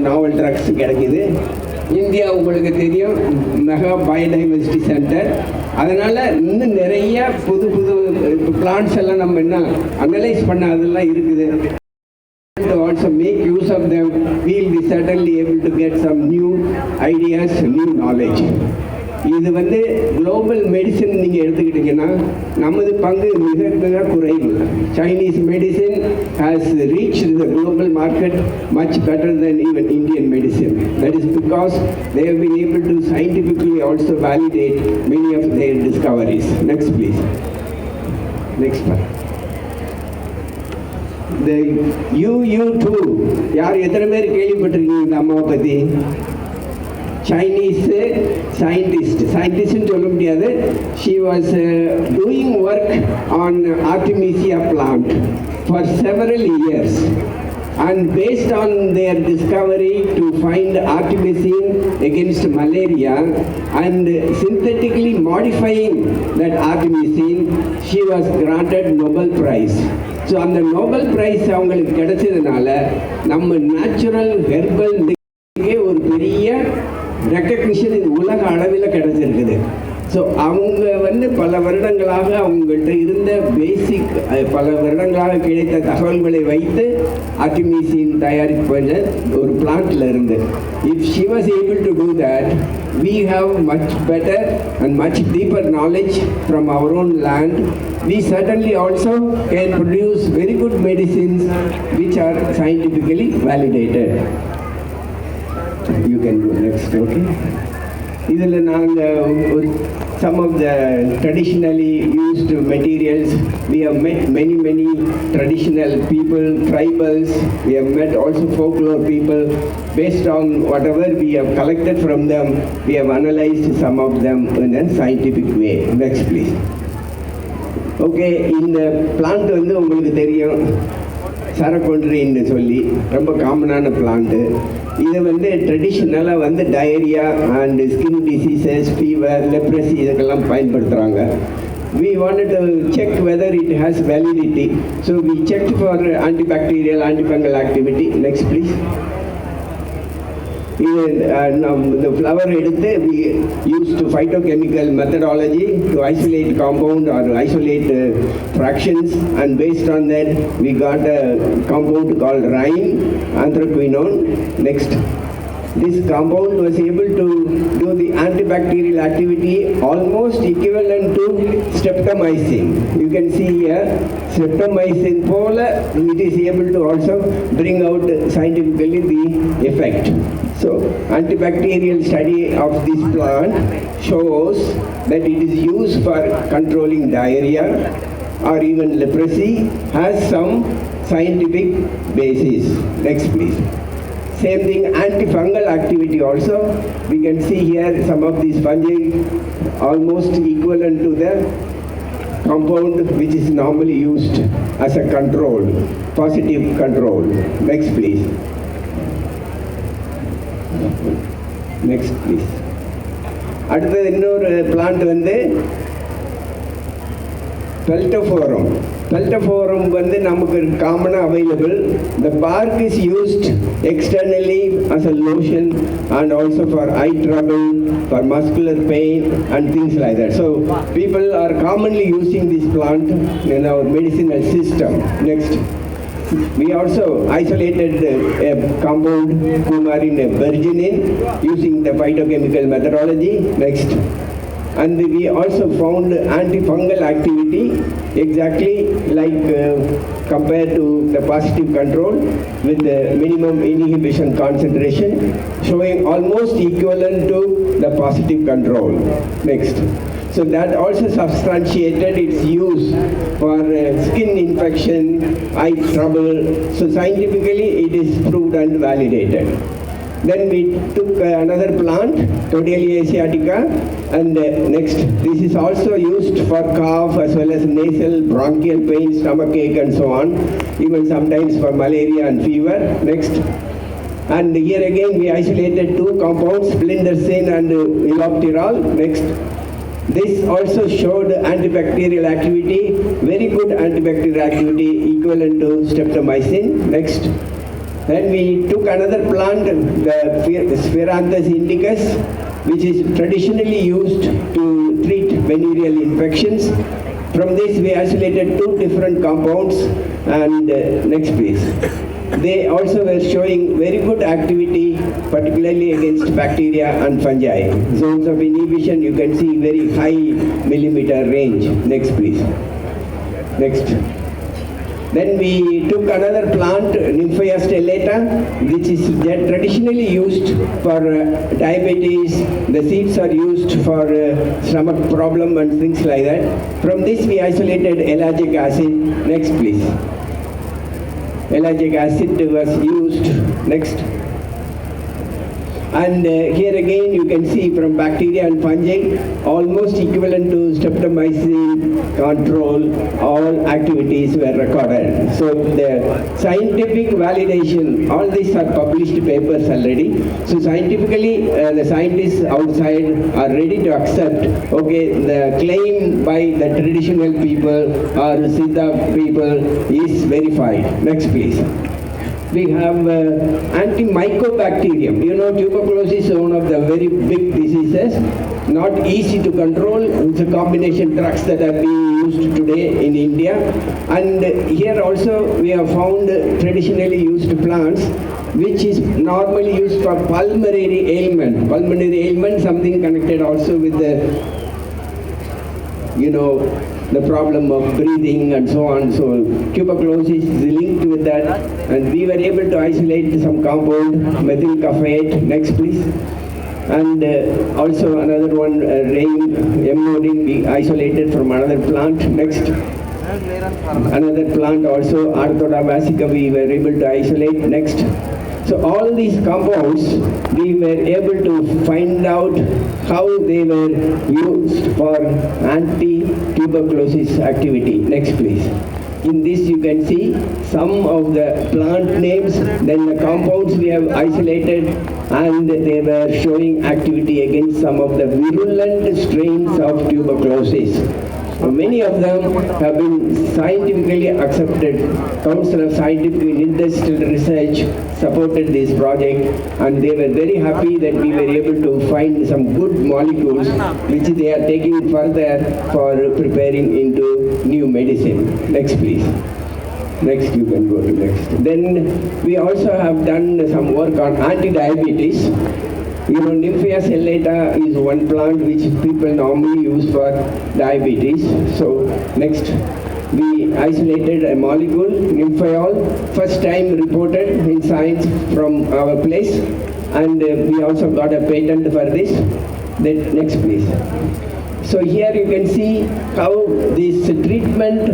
நாவல் drugs கிடைக்குது. India உங்களுக்கு தெரியும் மெகா பயோடைவர்சிட்டி சென்டர். அதனால் இன்னும் நிறைய புது புது பிளான்ஸ் எல்லாம் நம்ம என்ன அனலைஸ் பண்ண அதெல்லாம் இருக்குது. To also make use of them, we will be certainly able to get some new ideas, new knowledge. இது வந்து குளோபல் மெடிசன் நீங்கள் எடுத்துக்கிட்டிங்கன்னா நமது பங்கு மிக மிக குறைவு. Chinese medicine has reach the global market much better than even Indian medicine. That is because they have been able to scientifically also validate many of their discoveries. Next please. Next part. இந்த UU2 யார் எத்தனை பேர் கேள்விப்பட்டிருக்கீங்க இந்த அம்மாவை பற்றி? Chinese scientist சொல்ல முடியாது. She was doing work on Artemisia plant for several years, and based on their discovery to find artemisinin against malaria and synthetically modifying that artemisinin, she was granted Nobel Prize. So அந்த Nobel prize அவங்களுக்கு கிடைச்சதுனால நம்ம natural herbal ஒரு பெரிய recognition இது உலக அளவில் கிடைச்சிருக்குது. So அவங்க வந்து பல வருடங்களாக அவங்கள்ட்ட இருந்த பேசிக் பல வருடங்களாக கிடைத்த தகவல்களை வைத்து ஆர்டிமிசின் தயாரிப்பது ஒரு பிளான்ட்ல இருந்து. If she was able to do that, we have much better and much deeper knowledge from our own land. We certainly also can produce very good medicines which are scientifically validated. You can go next, okay? இதில் நாங்கள் some of the traditionally used materials, we have met many traditional people, tribals, we have met also folklore people. Based on whatever we have collected from them, we have analyzed some of them in a scientific way. Next please. Okay, இந்த plant வந்து உங்களுக்கு தெரியும் சரக்கொன்றின்னு சொல்லி ரொம்ப காமனான plant. இது வந்து ட்ரெடிஷ்னலாக வந்து diarrhoea and skin diseases, fever, leprosy இதுக்கெல்லாம் பயன்படுத்துகிறாங்க. We wanted to check whether it has validity. So we checked for antibacterial, antifungal activity. Next please. The flower எடுத்து we used phytochemical methodology to isolate compound or isolate fractions, and based on that we got a compound called rhine anthraquinone. Next. This compound was able to do the antibacterial activity almost equivalent to streptomycin. You can see here, streptomycin pola, it is able to also bring out scientifically the effect. So, antibacterial study of this plant shows that it is used for controlling diarrhea or even leprosy, has some scientific basis. Next please. Same thing, antifungal activity also. We can see here some of these fungi almost equivalent to the compound which is normally used as a control, positive control. Next please. Next please. அடுத்தது இன்னொரு plant வந்து பெல்டோஃபோரம். Peltophorum வந்து நமக்கு காமனாக available. The bark is used externally as a lotion and also for eye trouble, for muscular pain and things like that. So people are commonly using this plant in our medicinal system. Next. We also isolated a compound coumarin virginin using the phytochemical methodology. Next. And we also found antifungal activity exactly like compared to the positive control with the minimum inhibition concentration, showing almost equivalent to the positive control. Next. So that also substantiated its use for skin infection, eye trouble. So scientifically it is proved and validated. Then we took another plant, Todalia asiatica, and next, this is also used for cough as well as nasal, bronchial pain, stomach ache and so on, even sometimes for malaria and fever. Next. And here again we isolated two compounds, flindersin and elopterol. Next. This also showed antibacterial activity, very good antibacterial activity equivalent to streptomycin. Next. Then we took another plant, the Spheranthus indicus, which is traditionally used to treat venereal infections. From this, we isolated 2 different compounds. And next, please. They also were showing very good activity, particularly against bacteria and fungi. Zones of inhibition, you can see very high millimeter range. Next, please. Next. Then we took another plant, Nymphaea stellata, which is traditionally used for diabetes. The seeds are used for stomach problem and things like that. From this we isolated ellagic acid. Next, please. Ellagic acid was used. Next. And here again you can see from bacteria and fungi, almost equivalent to streptomycin control, all activities were recorded. So the scientific validation, all these are published papers already. So scientifically, the scientists outside are ready to accept, okay, the claim by the traditional people or Siddha people is verified. Next, please. We have antimycobacterium. You know, tuberculosis is one of the very big diseases, not easy to control. It's a combination drugs that are being used today in India. And here also we have found traditionally used plants, which is normally used for pulmonary ailment. Pulmonary ailment, something connected also with the, you know, the problem of breathing and so on. So tuberculosis is linked with that, and we were able to isolate some compound, methyl caffeate. Next, please. And also another one, amnodine, we isolated from another plant. Next. Another plant also, Arthoda vasica, we were able to isolate. Next. So all these compounds, we were able to find out how they were used for anti-tuberculosis activity. Next, please. In this you can see some of the plant names, then the compounds we have isolated, and they were showing activity against some of the virulent strains of tuberculosis. Many of them have been scientifically accepted. Council of Scientific and Industrial Research supported this project, and they were very happy that we were able to find some good molecules which they are taking further for preparing into new medicine. Next, please. Next, you can go to next. Then we also have done some work on anti-diabetes. You know, Nymphaea stellata is one plant which people normally use for diabetes. So next, we isolated a molecule, nymphaeol, first time reported in science from our place, and we also got a patent for this. Then next, please. So here you can see how this treatment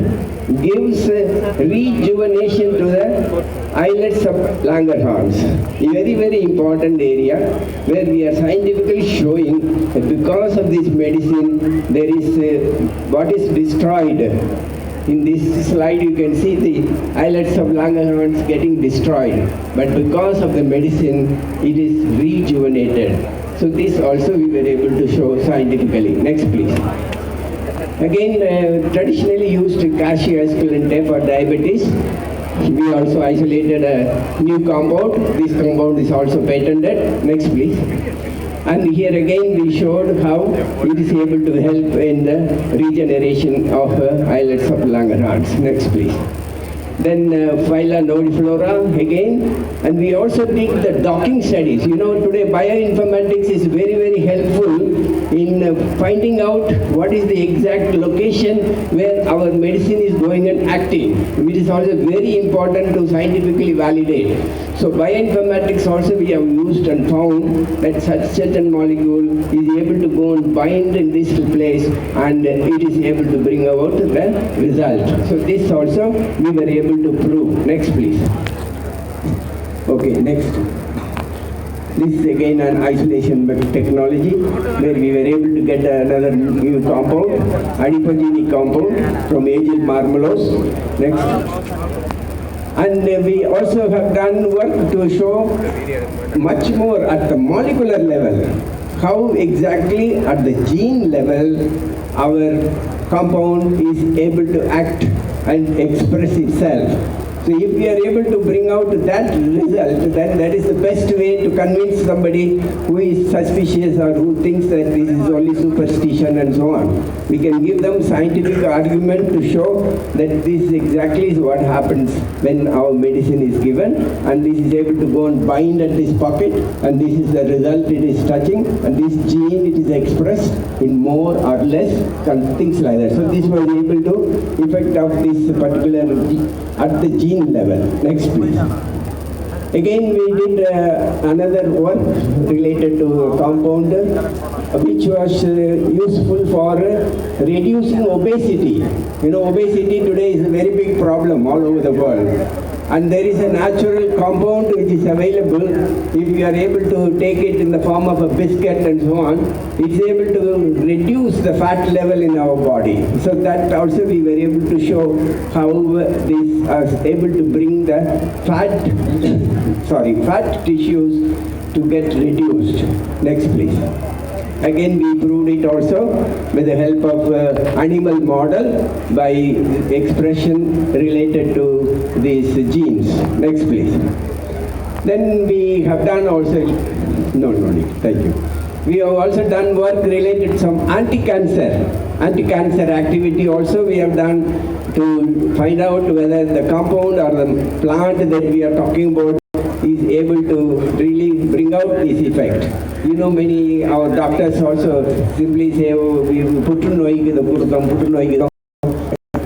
gives rejuvenation to the islets of Langerhans. A very, very important area where we are scientifically showing that because of this medicine, there is what is destroyed. In this slide you can see the islets of Langerhans getting destroyed, but because of the medicine, it is rejuvenated. So this also we were able to show scientifically. Next, please. Again, traditionally used cassia esculente for diabetes. We also isolated a new compound. This compound is also patented. Next, please. And here again we showed how it is able to help in the regeneration of islets of Langerhans. Next, please. Then phyla nodiflora again, and we also did the docking studies. You know, today bioinformatics is very, very helpful in finding out what is the exact location where our medicine is going and acting, which is also very important to scientifically validate. So bioinformatics also we have used and found that such certain molecule is able to go and bind in this place, and it is able to bring about the result. So this also we were able to prove. Next, please. Okay, next. This is again an isolation technology where we were able to get another new compound, adipogenic compound from aged marmalose. Next. And we also have done work to show much more at the molecular level, how exactly at the gene level our compound is able to act and express itself. So if we are able to bring out that result, then that is the best way to convince somebody who is suspicious or who thinks that this is only superstition and so on. We can give them scientific argument to show that this exactly is what happens when our medicine is given, and this is able to go and bind at this pocket, and this is the result it is touching, and this gene it is expressed in more or less, things like that. So this was able to effect of this particular at the gene level. Next please. Again we did another work related to compound which was useful for reducing obesity. You know, obesity today is a very big problem all over the world. And there is a natural compound which is available. If you are able to take it in the form of a biscuit and so on, it's able to reduce the fat level in our body. So that also we were able to show how this is able to bring the fat tissues to get reduced. Next please. Again, we proved it also with the help of animal model by expression related to these genes. Next, please. Then we have done also, thank you. We have also done work related to some anti-cancer activity also we have done to find out whether the compound or the plant that we are talking about is able to really bring out this effect. You know, many our doctors also simply say, oh, we put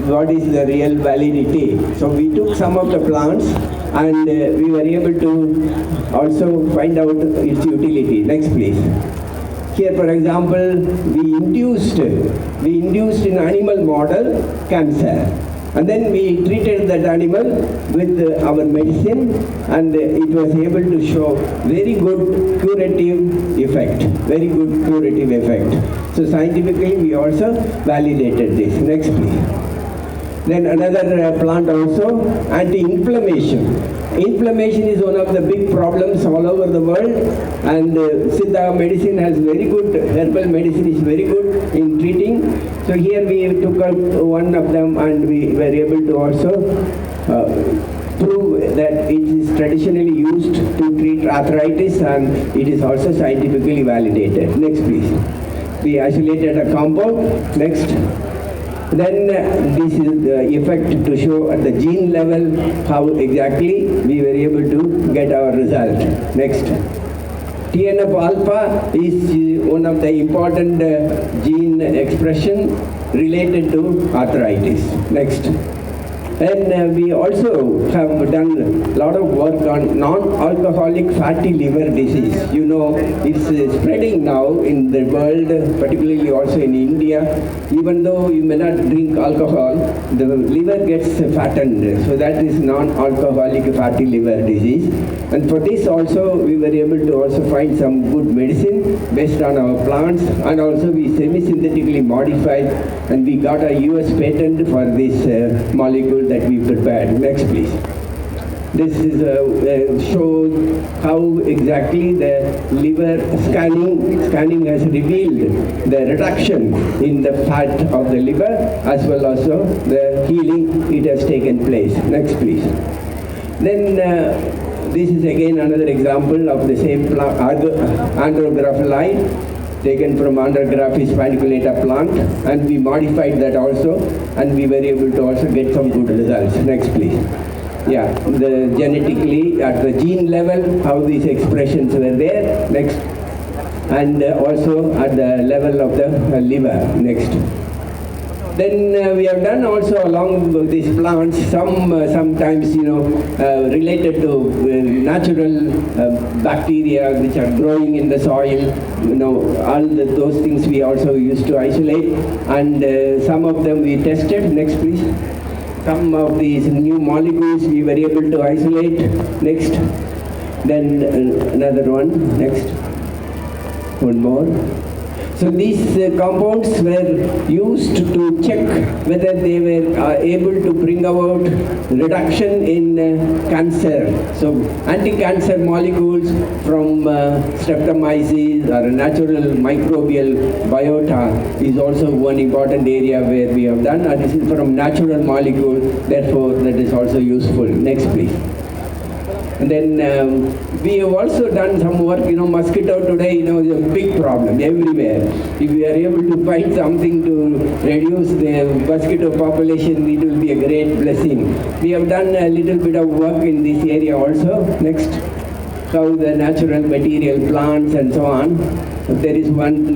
what is the real validity? So we took some of the plants and we were able to also find out its utility. Next please. Here for example, we induced in animal model cancer. And then we treated that animal with our medicine, and it was able to show very good curative effect. So scientifically we also validated this. Next please. Then another plant also, anti-inflammation. Inflammation is one of the big problems all over the world, and Siddha medicine has very good, herbal medicine is very good in treating. So here we took out one of them and we were able to also prove that it is traditionally used to treat arthritis, and it is also scientifically validated. Next please. We isolated a compound. Next. Then this is the effect to show at the gene level how exactly we were able to get our result. Next. TNF-alpha is one of the important gene expression related to arthritis. Next. And we also have done a lot of work on non-alcoholic fatty liver disease. You know, it's spreading now in the world, particularly also in India. Even though you may not drink alcohol, the liver gets fattened. So that is non-alcoholic fatty liver disease. And for this also, we were able to also find some good medicine based on our plants, and also we semi-synthetically modified, and we got a US patent for this molecule that we prepared. Next please. This is shows how exactly the liver scanning has revealed the reduction in the fat of the liver, as well as also the healing it has taken place. Next please. Then this is again another example of the same andrographylide taken from Andrographis paniculata plant, and we modified that also, and we were able to also get some good results. Next please. Yeah, the genetically at the gene level how these expressions were there. Next. And also at the level of the liver. Next. Then we have done also along with these plants sometimes related to natural bacteria which are growing in the soil. All those things we also used to isolate, and some of them we tested. Next please. Some of these new molecules we were able to isolate. Next. Then another one. Next. One more. So these compounds were used to check whether they were able to bring about reduction in cancer. So anti-cancer molecules from streptomyces or natural microbial biota is also one important area where we have done, and this is from natural molecule, therefore that is also useful. Next please. And then we have also done some work, mosquito today, is a big problem everywhere. If we are able to find something to reduce the mosquito population, it will be a great blessing. We have done a little bit of work in this area also. Next. How the natural material, plants and so on. There is one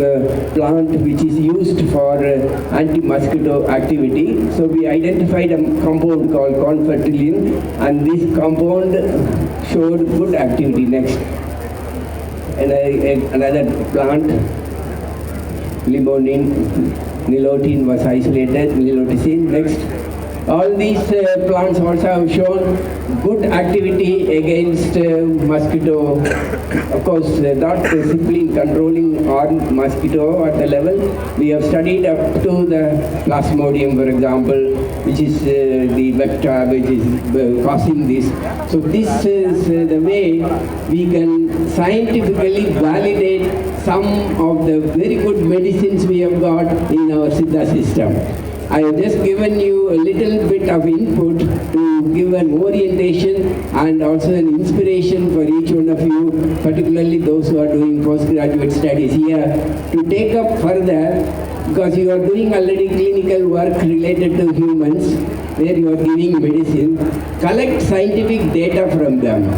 plant which is used for anti-mosquito activity. So we identified a compound called confertilin, and this compound showed good activity. Next. And another plant, nilotin was isolated, niloticin. Next. All these plants also have shown good activity against mosquito. Of course, not simply controlling one mosquito at the level. We have studied up to the Plasmodium, for example, which is the vector which is causing this. So this is the way we can scientifically validate some of the very good medicines we have got in our Siddha system. I have just given you a little bit of input to give an orientation and also an inspiration for each one of you, particularly those who are doing postgraduate studies here, to take up further, because you are doing already clinical work related to humans, where you are giving medicine. Collect scientific data from them.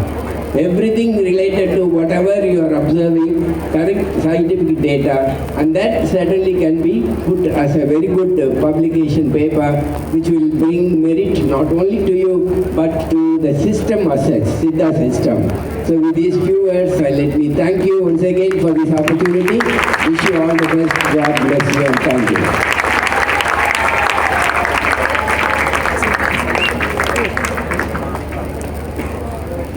Everything related to whatever you are observing, correct scientific data, and that certainly can be put as a very good publication paper, which will bring merit not only to you, but to the system as such, Siddha system. So with these few words, let me thank you once again for this opportunity. Wish you all the best. God bless you and thank you.